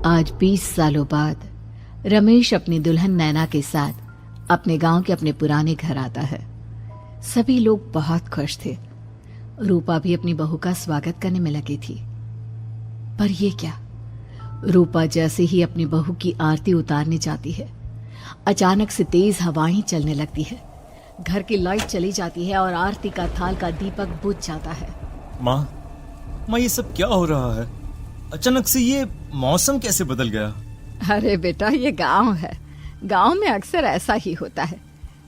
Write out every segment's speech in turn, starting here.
आज 20 सालों बाद रमेश अपनी दुल्हन नैना के साथ अपने गांव के अपने पुराने घर आता है। सभी लोग बहुत खुश थे। रूपा भी अपनी बहू का स्वागत करने में लगी थी। पर ये क्या, रूपा जैसे ही अपनी बहू की आरती उतारने जाती है, अचानक से तेज हवाएं चलने लगती है। घर की लाइट चली जाती है और आरती का थाल का दीपक बुझ जाता है। माँ, ये सब क्या हो रहा है? अचानक से ये मौसम कैसे बदल गया? अरे बेटा, ये गांव है। गांव में अक्सर ऐसा ही होता है।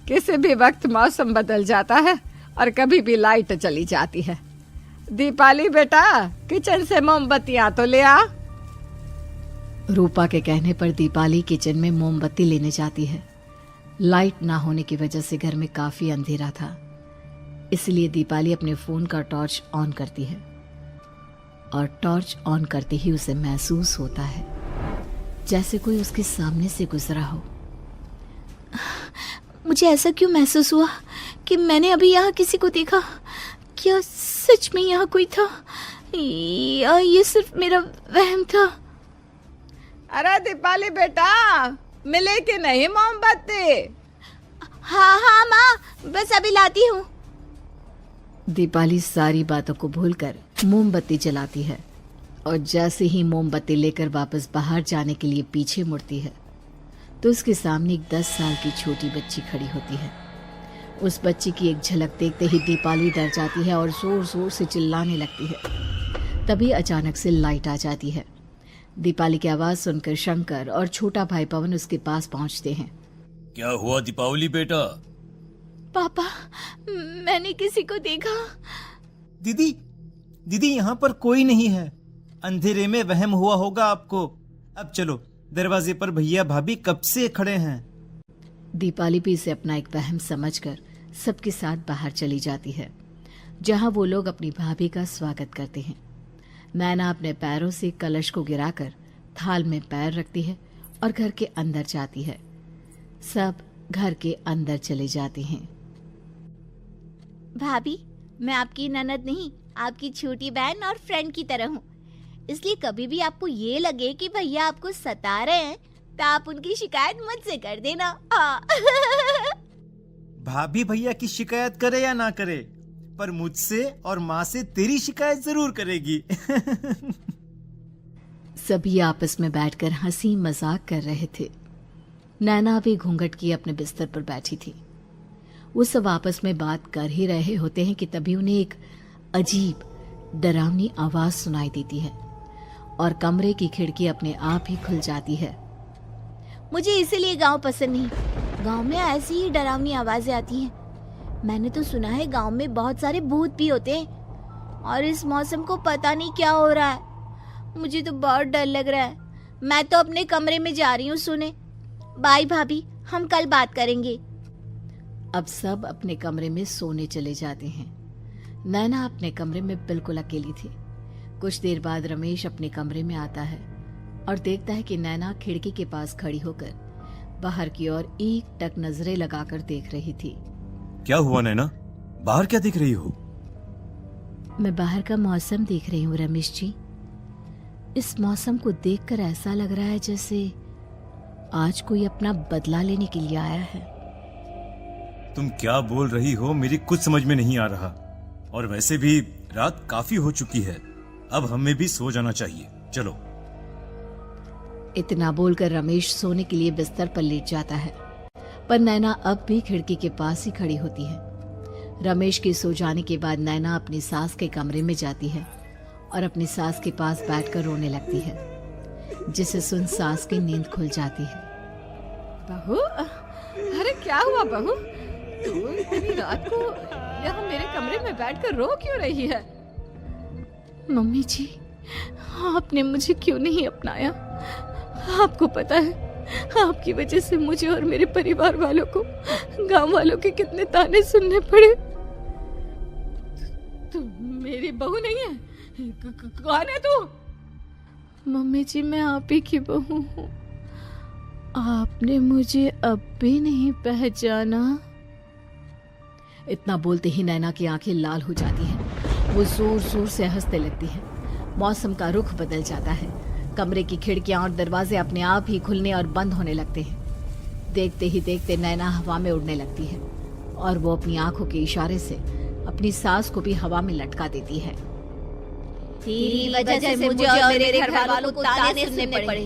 किसी भी वक्त मौसम बदल जाता है और कभी भी लाइट चली जाती है। दीपाली बेटा, किचन से मोमबत्तियां तो ले आ। रूपा के कहने पर दीपाली किचन में मोमबत्ती लेने जाती है। लाइट ना होने की वजह से घर में काफी अंधेरा था, इसलिए दीपाली अपने फोन का टॉर्च ऑन करती है और टॉर्च ऑन करते ही उसे महसूस होता है जैसे कोई उसके सामने से गुजरा हो। मुझे ऐसा क्यों महसूस हुआ कि मैंने अभी यहाँ किसी को देखा? क्या सच में यहाँ कोई था या ये सिर्फ मेरा वहम था? अरे दीपाली बेटा, मिले कि नहीं मोमबत्ती? हाँ माँ, बस अभी लाती हूँ। दीपाली सारी बातों को भूलकर मोमबत्ती जलाती है और जैसे ही मोमबत्ती लेकर वापस बाहर जाने के लिए पीछे मुड़ती है तो उसके सामने एक 10 साल की छोटी बच्ची खड़ी होती है। उस बच्ची की एक झलक देखते ही दीपाली डर जाती है और जोर जोर से चिल्लाने लगती है। तभी अचानक से लाइट आ जाती है। दीपाली की आवाज सुनकर शंकर और छोटा भाई पवन उसके पास पहुंचते हैं। क्या हुआ दीपावली बेटा? पापा, मैंने किसी को देखा। दीदी यहाँ पर कोई नहीं है। अंधेरे में वहम हुआ होगा आपको। अब चलो, दरवाजे पर भैया भाभी कब से खड़े हैं। दीपाली भी इसे अपना एक वहम समझकर सबके साथ बाहर चली जाती है, जहां वो लोग अपनी भाभी का स्वागत करते हैं। नैना अपने पैरों से कलश को गिराकर थाल में पैर रखती है और घर के अंदर जाती है। सब घर के अंदर चले जाते हैं। भाभी, मैं आपकी ननद नहीं, आपकी छोटी बहन और फ्रेंड की तरह हूँ। इसलिए कभी भी आपको ये लगे कि भैया आपको सता रहे हैं तो आप उनकी शिकायत मुझसे कर देना। भाभी भैया की शिकायत करे या ना करे, पर मुझसे और माँ से तेरी शिकायत जरूर करेगी। सभी आपस में बैठकर हंसी मजाक कर रहे थे। नैना भी घूंघट किए अपने बिस्तर पर बैठी थी। वो सब आपस में बात कर ही रहे होते हैं कि तभी उन्हें एक अजीब डरावनी आवाज सुनाई देती है और कमरे की खिड़की अपने आप ही खुल जाती है। मुझे इसीलिए गांव पसंद नहीं। गांव में ऐसी ही डरावनी आवाजें आती हैं। मैंने तो सुना है गांव में बहुत सारे भूत भी होते हैं और इस मौसम को पता नहीं क्या हो रहा है। मुझे तो बहुत डर लग रहा है। मैं तो अपने कमरे में जा रही हूँ सोने। बाय भाभी, हम कल बात करेंगे। अब सब अपने कमरे में सोने चले जाते हैं। नैना अपने कमरे में बिल्कुल अकेली थी। कुछ देर बाद रमेश अपने कमरे में आता है और देखता है कि नैना खिड़की के पास खड़ी होकर बाहर की ओर एक टक नजरें लगाकर देख रही थी। क्या हुआ नैना, बाहर क्या देख रही हो? मैं बाहर का मौसम देख रही हूँ रमेश जी। इस मौसम को देखकर ऐसा लग रहा है जैसे आज कोई अपना बदला लेने के लिए आया है। तुम क्या बोल रही हो, मेरी कुछ समझ में नहीं आ रहा। और वैसे भी रात काफी हो चुकी है, अब हमें भी सो जाना चाहिए। चलो। इतना बोलकर रमेश सोने के लिए बिस्तर पर लेट जाता है, पर नैना अब भी खिड़की के पास ही खड़ी होती है। रमेश के सो जाने के बाद नैना अपनी सास के कमरे में जाती है और अपनी सास के पास बैठकर रोने लगती है, जिसे सुन सास की नींद खुल जाती है। बहू, अरे क्या हुआ बहू? तू इतनी रात को यहाँ मेरे कमरे में बैठकर रो क्यों रही है? मम्मी जी, आपने मुझे क्यों नहीं अपनाया? आपको पता है, आपकी वजह से मुझे और मेरे परिवार वालों को गांव वालों के कितने ताने सुनने पड़े। तू मेरी बहू नहीं है? कौन है तू? मम्मी जी, मैं आप ही की बहू हूँ। आपने मुझे अब भी नहीं पहचाना? इतना बोलते ही नैना की आंखें लाल हो जाती हैं। वो जोर जोर से हंसने लगती है। मौसम का रुख बदल जाता है। कमरे की खिड़कियां और दरवाजे अपने आप ही खुलने और बंद होने लगते हैं। देखते ही देखते नैना हवा में उड़ने लगती है और वो अपनी आंखों के इशारे से अपनी सास को भी हवा में लटका देती है। तेरी वजह से मुझे और मेरे घर वालों को ताने सुनने पड़े।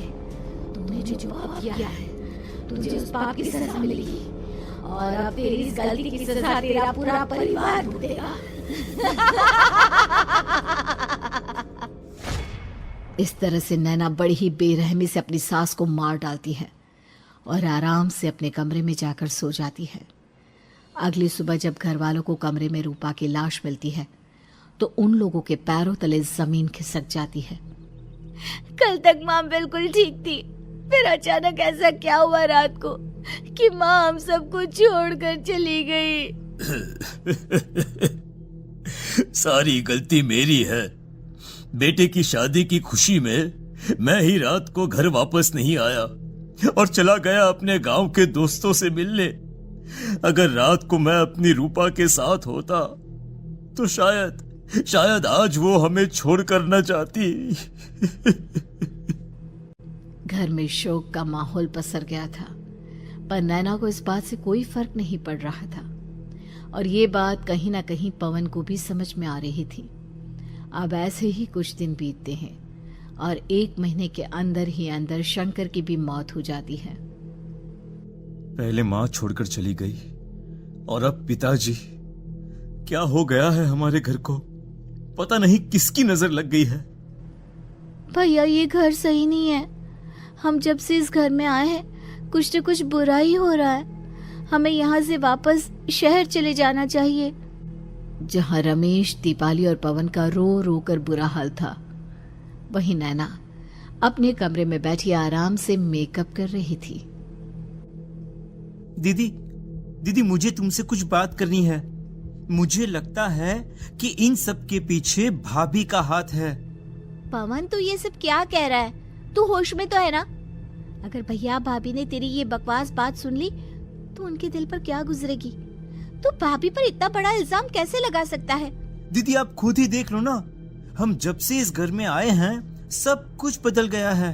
तूने जो पाप किया है, तुझे उस पाप की सजा मिलेगी और अब तेरी इस गलती की सजा तेरा पूरा परिवार भुगतेगा। इस तरह से नैना बड़ी ही बेरहमी से अपनी सास को मार डालती है और आराम से अपने कमरे में जाकर सो जाती है। अगली सुबह जब घर वालों को कमरे में रूपा की लाश मिलती है तो उन लोगों के पैरों तले जमीन खिसक जाती है। कल तक माँ बिल्कुल ठीक थी, फिर अचानक ऐसा क्या हुआ रात को कि माँ हम सबको छोड़कर चली गई। सारी गलती मेरी है। बेटे की शादी की खुशी में मैं ही रात को घर वापस नहीं आया और चला गया अपने गांव के दोस्तों से मिलने। अगर रात को मैं अपनी रूपा के साथ होता तो शायद आज वो हमें छोड़कर न जाती। घर में शोक का माहौल पसर गया था, पर नैना को इस बात से कोई फर्क नहीं पड़ रहा था और ये बात कहीं ना कहीं पवन को भी समझ में आ रही थी। अब ऐसे ही कुछ दिन बीतते हैं और 1 महीने के अंदर ही अंदर शंकर की भी मौत हो जाती है। पहले माँ छोड़कर चली गई और अब पिताजी। क्या हो गया है हमारे घर को? पता नहीं किसकी नजर लग गई है। भैया ये घर सही नहीं है। हम जब से इस घर में आए हैं कुछ न कुछ बुरा ही हो रहा है। हमें यहाँ से वापस शहर चले जाना चाहिए। जहाँ रमेश, दीपाली और पवन का रो रो कर बुरा हाल था, वहीं नैना अपने कमरे में बैठी आराम से मेकअप कर रही थी। दीदी मुझे तुमसे कुछ बात करनी है। मुझे लगता है कि इन सब के पीछे भाभी का हाथ है। पवन तू ये सब क्या कह रहा है? तू होश में तो है ना? अगर भैया भाभी ने तेरी ये बकवास बात सुन ली तो उनके दिल पर क्या गुजरेगी? तू भाभी पर इतना बड़ा इल्जाम कैसे लगा सकता है? दीदी आप खुद ही देख लो ना, हम जब से इस घर में आए हैं सब कुछ बदल गया है।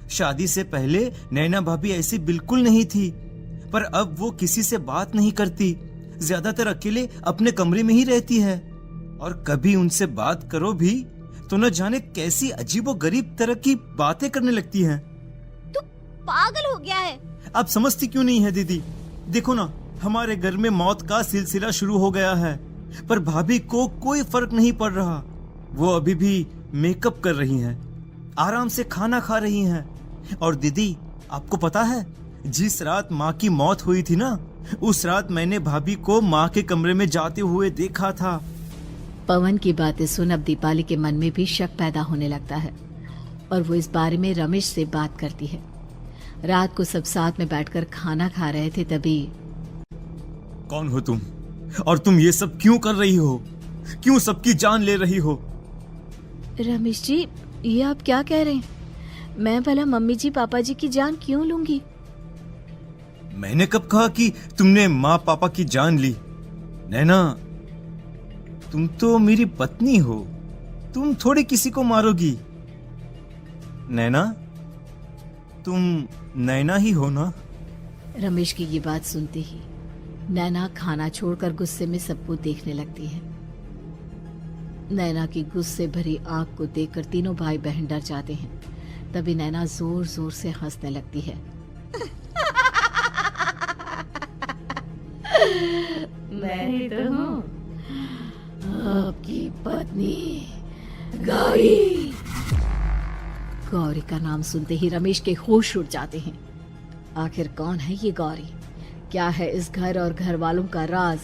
शादी से पहले नैना भाभी ऐसी बिल्कुल नहीं थी, पर अब वो किसी से बात नहीं करती, ज्यादातर अकेले अपने कमरे में ही रहती है और कभी उनसे बात करो भी तो न जाने कैसी अजीबोगरीब तरह की बातें करने लगती हैं। तू पागल हो गया है? आप समझती क्यों नहीं है दीदी? देखो ना, हमारे घर में मौत का सिलसिला शुरू हो गया है, पर भाभी को कोई फर्क नहीं पड़ रहा। वो अभी भी मेकअप कर रही हैं, आराम से खाना खा रही हैं। और दीदी आपको पता है, जिस रात माँ की मौत हुई थी ना, उस रात मैंने भाभी को माँ के कमरे में जाते हुए देखा था। पवन की बातें सुन अब दीपाली के मन में भी शक पैदा होने लगता है और वो इस बारे में रमेश से बात करती है। रात को सब साथ में बैठकर खाना खा रहे थे, तभी कौन हो तुम और तुम ये सब क्यों कर रही हो? क्यों सबकी जान ले रही हो? रमेश जी, ये आप क्या कह रहे हैं? मैं भला मम्मी जी पापा जी की जान क्यों लूंगी? मैंने कब कहा कि तुमने माँ पापा की जान ली? नैना, तुम तो मेरी पत्नी हो, तुम थोड़ी किसी को मारोगी। नैना, तुम नैना ही हो ना? रमेश की ये बात सुनते ही नैना खाना छोड़कर गुस्से में सबको देखने लगती है। नैना की गुस्से भरी आंख को देखकर तीनों भाई बहन डर जाते हैं। तभी नैना जोर जोर से हंसने लगती है। मैं ही तो हूँ, आपकी पत्नी गौरी। गौरी का नाम सुनते ही रमेश के होश उड़ जाते हैं। आखिर कौन है ये गौरी? क्या है इस घर और घर वालों का राज?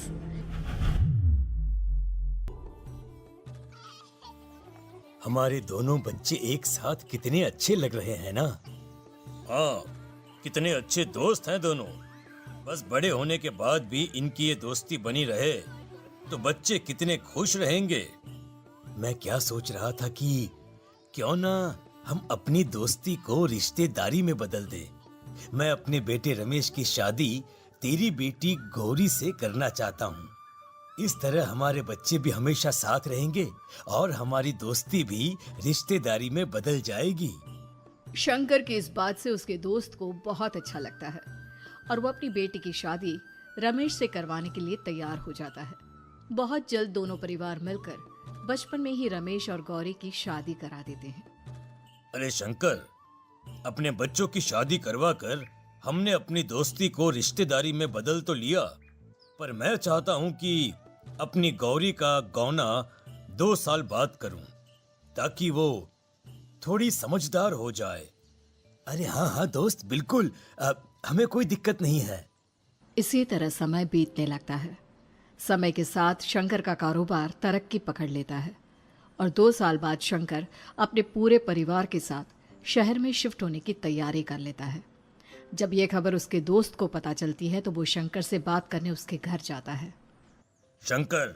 हमारे दोनों बच्चे एक साथ कितने अच्छे लग रहे हैं ना? हाँ, कितने अच्छे दोस्त हैं दोनों। बस बड़े होने के बाद भी इनकी ये दोस्ती बनी रहे तो बच्चे कितने खुश रहेंगे। मैं क्या सोच रहा था कि क्यों ना हम अपनी दोस्ती को रिश्तेदारी में बदल दें। मैं अपने बेटे रमेश की शादी तेरी बेटी गौरी से करना चाहता हूँ। इस तरह हमारे बच्चे भी हमेशा साथ रहेंगे और हमारी दोस्ती भी रिश्तेदारी में बदल जाएगी। शंकर की इस बात से उसके दोस्त को बहुत अच्छा लगता है और वो अपनी बेटी की शादी रमेश से करवाने के लिए तैयार हो जाता है। बहुत जल्द दोनों परिवार मिलकर बचपन में ही रमेश और गौरी की शादी करा देते हैं। अरे शंकर, अपने बच्चों की शादी करवा कर हमने अपनी दोस्ती को रिश्तेदारी में बदल तो लिया, पर मैं चाहता हूं कि अपनी गौरी का गौना 2 साल बाद करूं, ताकि वो थोड़ी समझदार हो जाए। अरे हाँ हाँ दोस्त, बिल्कुल, हमें कोई दिक्कत नहीं है। इसी तरह समय बीतने लगता है। समय के साथ शंकर का कारोबार तरक्की पकड़ लेता है और 2 साल बाद शंकर अपने पूरे परिवार के साथ शहर में शिफ्ट होने की तैयारी कर लेता है। जब यह खबर उसके दोस्त को पता चलती है तो वो शंकर से बात करने उसके घर जाता है। शंकर,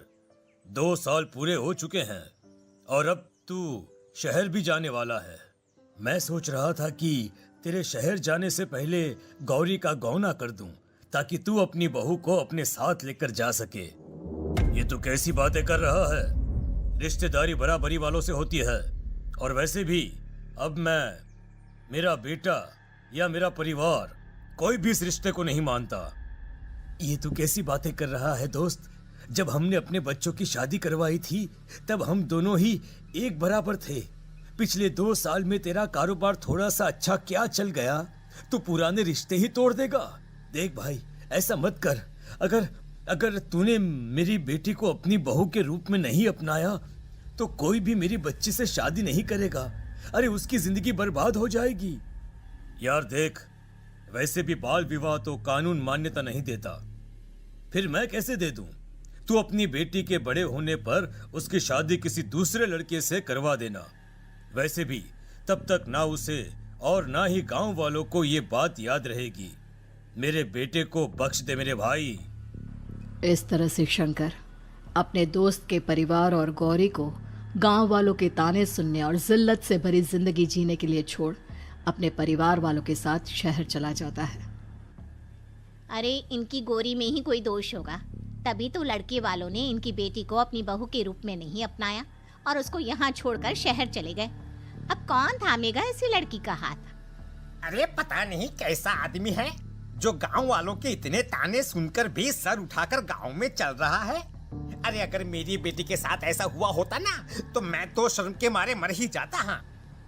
2 साल पूरे हो चुके हैं और अब तू शहर भी जाने वाला है। मैं सोच रहा था कि तेरे शहर जाने से पहले गौरी का गौना कर दूं, ताकि तू अपनी बहू को अपने साथ लेकर जा सके। ये तू कैसी बातें कर रहा है? रिश्तेदारी बराबरी वालों से होती है, और वैसे भी अब मेरा बेटा या मेरा परिवार कोई भी इस रिश्ते को नहीं मानता। ये तू कैसी बातें कर रहा है दोस्त? जब हमने अपने बच्चों की शादी करवाई थी तब हम दोनों ही एक बराबर थे। पिछले 2 साल में तेरा कारोबार थोड़ा सा अच्छा क्या चल गया, तू पुराने रिश्ते ही तोड़ देगा। देख भाई, ऐसा मत कर। अगर तूने मेरी बेटी को अपनी बहू के रूप में नहीं अपनाया तो कोई भी मेरी बच्ची से शादी नहीं करेगा। अरे उसकी जिंदगी बर्बाद हो जाएगी। यार देख, वैसे भी बाल विवाह तो कानून मान्यता नहीं देता, फिर मैं कैसे दे दूं? तू अपनी बेटी के बड़े होने पर उसकी शादी किसी दूसरे लड़के से करवा देना। वैसे भी तब तक ना उसे और ना ही गांव वालों को ये बात याद रहेगी। मेरे बेटे को बख्श दे मेरे भाई। इस तरह से शंकर अपने दोस्त के परिवार और गौरी को गांव वालों के ताने सुनने और जिल्लत से भरी जिंदगी जीने के लिए छोड़ अपने परिवार वालों के साथ शहर चला जाता है। अरे इनकी गौरी में ही कोई दोष होगा, तभी तो लड़के वालों ने इनकी बेटी को अपनी बहू के रूप में नहीं अपनाया और उसको यहाँ छोड़कर शहर चले गए। अब कौन थामेगा ऐसी लड़की का हाथ? अरे पता नहीं कैसा आदमी है जो गांव वालों के इतने ताने सुनकर भी सर उठाकर गांव में चल रहा है। अरे अगर मेरी बेटी के साथ ऐसा हुआ होता ना तो मैं तो शर्म के मारे मर ही जाता। हाँ,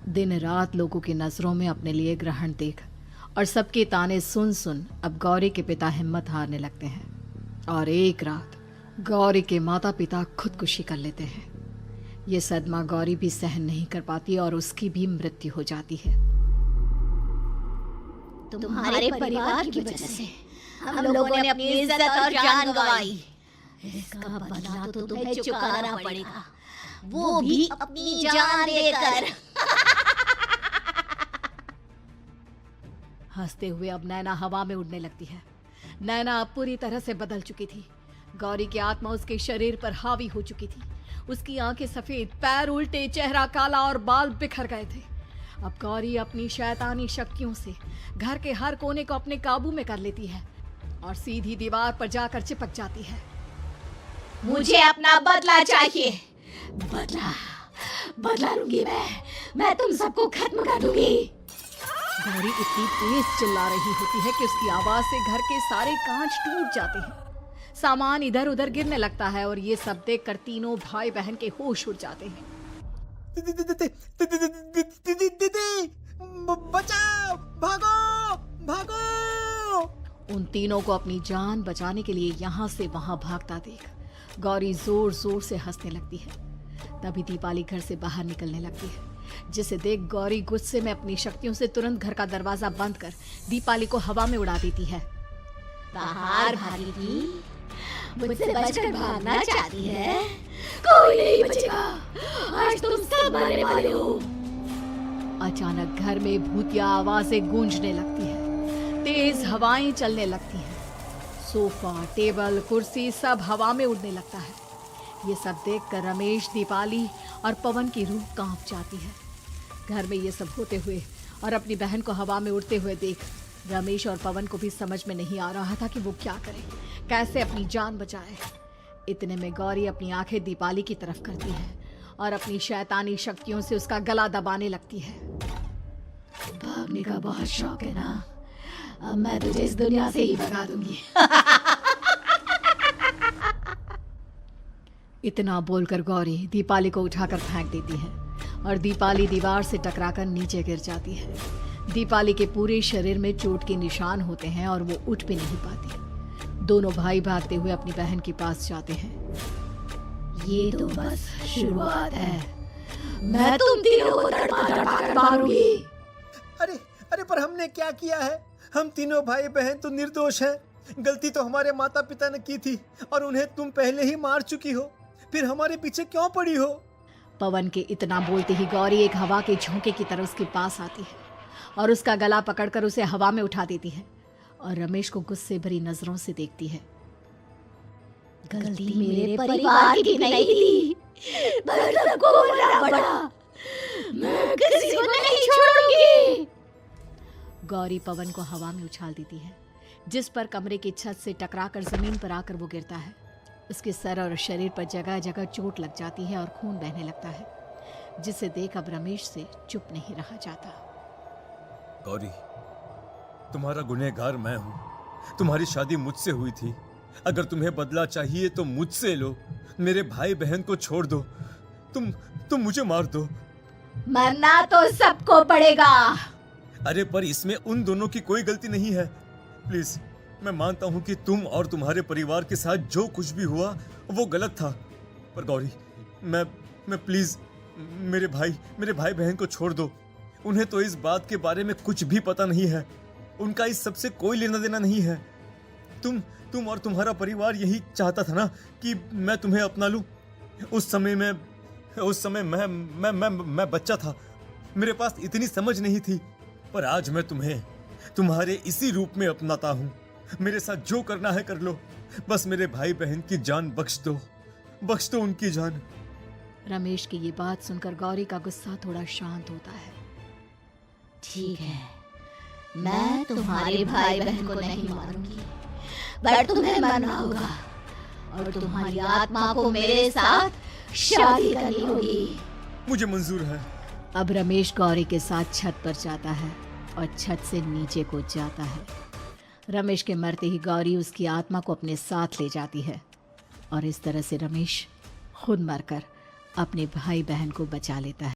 दिन रात लोगों की नजरों में अपने लिए ग्रहण देख और सबके ताने सुन सुन अब गौरी के पिता हिम्मत हारने लगते हैं और एक रात गौरी के माता पिता खुदकुशी कर लेते हैं। ये सदमा गौरी भी सहन नहीं कर पाती और उसकी भी मृत्यु हो जाती है। तुम्हारे परिवार की वजह से हम लोगों ने अपनी इज्जत और जान गंवाई। इसका बदला तो तुम्हें चुकाना पड़ेगा, वो भी अपनी जान देकर। हंसते हुए अब नैना हवा में उड़ने लगती है। नैना अब पूरी तरह से बदल चुकी थी। गौरी की आत्मा उसके शरीर पर हावी हो चुकी थी। उसकी आंखें सफेद, पैर उल्टे, चेहरा काला और बाल बिखर गए थे। अब गौरी अपनी शैतानी शक्तियों से घर के हर कोने को अपने काबू में कर लेती है और सीधी दीवार पर जाकर चिपक जाती है। मुझे अपना बदला चाहिए। बदला लूंगी मैं तुम सबको खत्म कर दूंगी। गौरी इतनी तेज चिल्ला रही होती है कि उसकी आवाज से घर के सारे कांच टूट जाते हैं। सामान इधर उधर गिरने लगता है और ये सब देखकर तीनों भाई बहन के होश उड़ जाते हैं। बचाओ, भागो भागो। उन तीनों को अपनी जान बचाने के लिए यहाँ से वहां भागता देख गौरी जोर जोर से हंसने लगती है। तभी दीपाली घर से बाहर निकलने लगती है, जिसे देख गौरी गुस्से में अपनी शक्तियों से तुरंत घर का दरवाजा बंद कर दीपाली को हवा में उड़ा देती है। बाहर भागेगी, मुझसे बचकर भागना चाहती है? कोई नहीं बचेगा, आज तुम सब मरने वाले हो। अचानक घर में भूतिया आवाजें गूंजने लगती है, तेज हवाएं चलने लगती हैं। सोफा, टेबल, कुर्सी सब हवा में उड़ने लगता है। ये सब देखकर रमेश, दीपाली और पवन की रूह कांप जाती है। घर में ये सब होते हुए और अपनी बहन को हवा में उड़ते हुए देख रमेश और पवन को भी समझ में नहीं आ रहा था कि वो क्या करे, कैसे अपनी जान बचाए। इतने में गौरी अपनी आंखें दीपाली की तरफ करती है और अपनी शैतानी शक्तियों से उसका गला दबाने लगती है। भागने का बहुत शौक है ना, अब मैं तुझे इस दुनिया से ही भगा दूंगी। इतना बोलकर गौरी दीपाली को उठाकर फेंक देती है और दीपाली दीवार से टकराकर नीचे गिर जाती है। दीपाली के पूरे शरीर में चोट के निशान होते हैं और वो उठ भी नहीं पाती। दोनों भाई भागते हुए अपनी बहन के पास जाते हैं। ये तो बस शुरुआत है, मैं तुम तीनों को तड़पा कर मारूंगी। अरे अरे, पर हमने क्या किया है? हम तीनों भाई बहन तो निर्दोष हैं। गलती तो हमारे माता पिता ने की थी और उन्हें तुम पहले ही मार चुकी हो, फिर हमारे पीछे क्यों पड़ी हो? पवन के इतना बोलते ही गौरी एक हवा के झोंके की तरह उसके पास आती है और उसका गला पकड़कर उसे हवा में उठा देती है और रमेश को गुस्से भरी नजरों से देखती है। गलती मेरे परिवार की नहीं थी, पर सबको बोलना पड़ा। मैं किसी को नहीं छोड़ूंगी। गौरी पवन को हवा में उछाल देती है, जिस पर कमरे की छत से टकराकर जमीन पर आकर वो गिरता है। उसके सर और शरीर पर जगह जगह चोट लग जाती है और खून बहने लगता है, जिसे देख अब रमेश से चुप नहीं रहा जाता। गौरी, तुम्हारा गुनहगार मैं हूँ। तुम्हारी शादी मुझसे हुई थी। अगर तुम्हें बदला चाहिए तो मुझसे लो। मेरे भाई बहन को छोड़ दो। तुम मुझे मार दो। मरना तो सबको पड़ेगा। अरे पर इसमें उन दोनों की कोई गलती नहीं है। प्लीज, मैं मानता हूँ कि तुम और तुम्हारे परिवार के साथ जो कुछ भी हुआ वो गलत था, पर गौरी, मैं प्लीज मेरे भाई बहन को छोड़ दो। उन्हें तो इस बात के बारे में कुछ भी पता नहीं है। उनका इस सबसे कोई लेना देना नहीं है। तुम और तुम्हारा परिवार यही चाहता था ना कि मैं तुम्हें अपना लूं। उस समय मैं बच्चा था। मेरे पास इतनी समझ नहीं थी, पर आज मैं तुम्हें तुम्हारे इसी रूप में अपनाता हूं। मेरे साथ जो करना है कर लो, बस मेरे भाई बहन की जान बख्श दो उनकी जान। रमेश की ये बात सुनकर गौरी का गुस्सा थोड़ा शांत होता है। ठीक है, मैं तुम्हारे भाई बहन को नहीं मारूंगी, पर तुम्हें मरना होगा और तुम्हारी आत्मा को मेरे साथ शादी करनी होगी। मुझे मंजूर है। अब रमेश गौरी के साथ छत पर जाता है और छत से नीचे को जाता है। रमेश के मरते ही गौरी उसकी आत्मा को अपने साथ ले जाती है और इस तरह से रमेश खुद मरकर अपने भाई बहन को बचा लेता है।